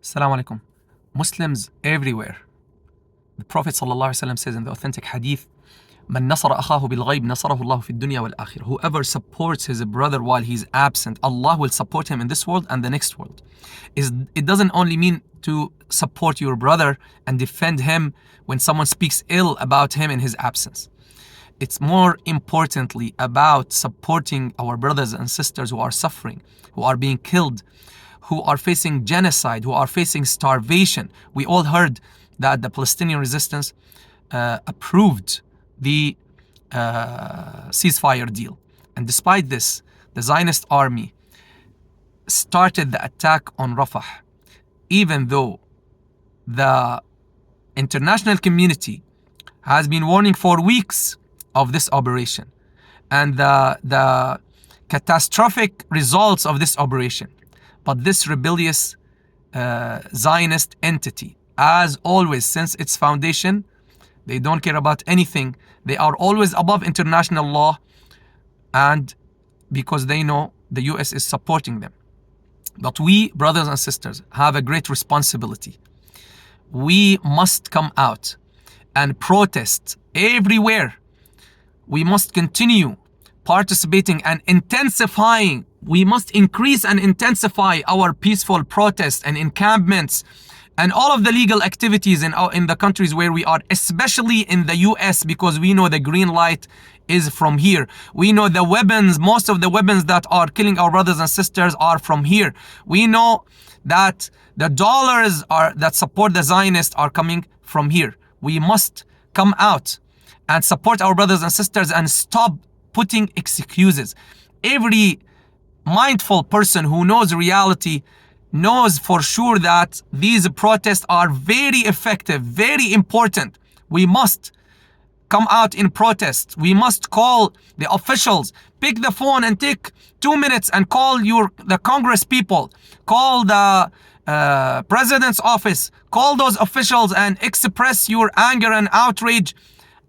Assalamu alaikum. Muslims everywhere. The Prophet ﷺ says in the authentic hadith, من نصر أخاه بالغيب نصره الله في الدنيا والآخرة. Whoever supports his brother while he's absent, Allah will support him in this world and the next world. It doesn't only mean to support your brother and defend him when someone speaks ill about him in his absence. It's more importantly about supporting our brothers and sisters who are suffering, who are being killed, who are facing genocide, who are facing starvation. We all heard that the Palestinian resistance approved the ceasefire deal. And despite this, the Zionist army started the attack on Rafah, even though the international community has been warning for weeks of this operation and the catastrophic results of this operation. But this rebellious Zionist entity, as always since its foundation, they don't care about anything. They are always above international law, and because they know the US is supporting them. But we, brothers and sisters, have a great responsibility. We must come out and protest everywhere. We must continue participating and intensifying. We must increase and intensify our peaceful protests and encampments and all of the legal activities in the countries where we are, especially in the US, because we know the green light is from here. We know the weapons, most of the weapons that are killing our brothers and sisters are from here. We know that the dollars that support the Zionists are coming from here. We must come out and support our brothers and sisters and stop putting excuses. Every mindful person who knows reality knows for sure that these protests are very effective, very important. We must come out in protest. We must call the officials. Pick the phone and take 2 minutes and call the Congress people. Call the president's office. Call those officials and express your anger and outrage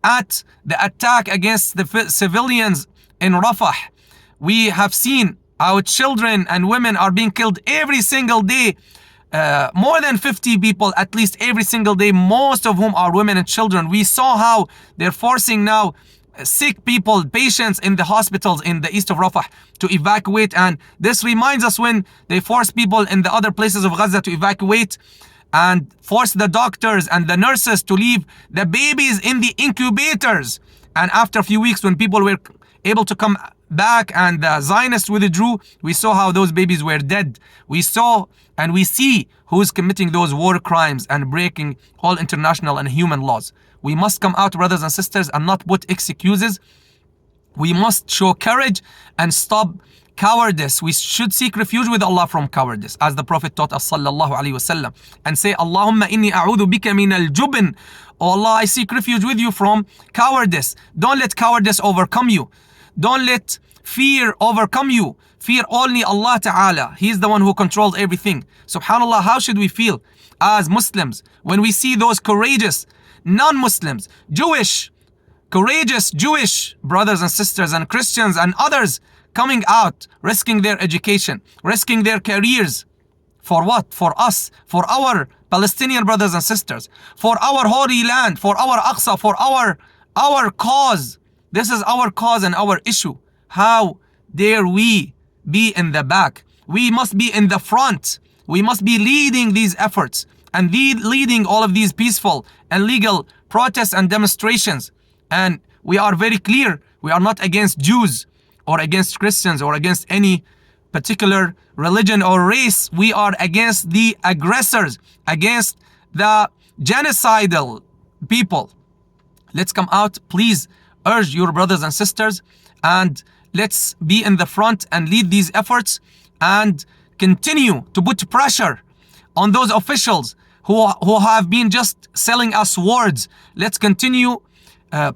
at the attack against the civilians in Rafah. We have seen our children and women are being killed every single day. More than 50 people at least every single day, most of whom are women and children. We saw how they're forcing now sick people, patients in the hospitals in the east of Rafah to evacuate. And this reminds us when they force people in the other places of Gaza to evacuate and force the doctors and the nurses to leave the babies in the incubators. And after a few weeks, when people were able to come back and the Zionists withdrew, we saw how those babies were dead. We saw and we see who's committing those war crimes and breaking all international and human laws. We must come out, brothers and sisters, and not put excuses. We must show courage and stop cowardice. We should seek refuge with Allah from cowardice, as the Prophet taught us sallallahu alaihi wasallam, and say, Allahumma inni a'udhu bika min al-jubn. Oh Allah, I seek refuge with you from cowardice. Don't let cowardice overcome you. Don't let fear overcome you. Fear only Allah Ta'ala. He is the one who controls everything. SubhanAllah, how should we feel as Muslims when we see those courageous non-Muslims, courageous Jewish brothers and sisters and Christians and others coming out, risking their education, risking their careers. For what? For us, for our Palestinian brothers and sisters, for our holy land, for our Aqsa, for our cause. This is our cause and our issue. How dare we be in the back? We must be in the front. We must be leading these efforts and leading all of these peaceful and legal protests and demonstrations. And we are very clear, we are not against Jews or against Christians or against any particular religion or race. We are against the aggressors, against the genocidal people. Let's come out, please urge your brothers and sisters, and let's be in the front and lead these efforts and continue to put pressure on those officials who have been just selling us words. Let's continue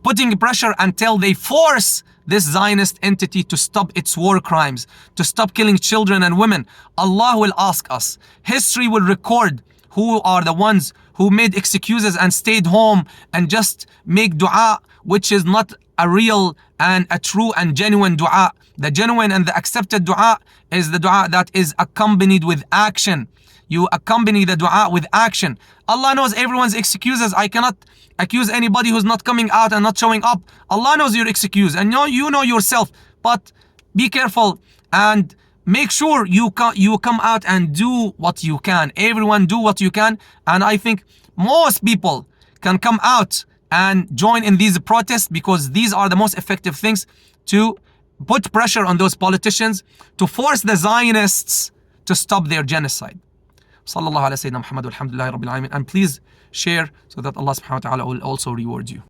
putting pressure until they force this Zionist entity to stop its war crimes, to stop killing children and women. Allah will ask us. History will record who are the ones who made excuses and stayed home and just make dua, which is not a real and a true and genuine dua. The genuine and the accepted dua is the dua that is accompanied with action. You accompany the dua with action. Allah knows everyone's excuses. I cannot accuse anybody who's not coming out and not showing up. Allah knows your excuse, and you know yourself. But be careful and make sure you come out and do what you can. Everyone do what you can. And I think most people can come out and join in these protests, because these are the most effective things to put pressure on those politicians to force the Zionists to stop their genocide. Sallallahu ala Sayyidina Muhammad walhamdulillahi rabbil alamin. And please share so that Allah subhanahu wa ta'ala will also reward you.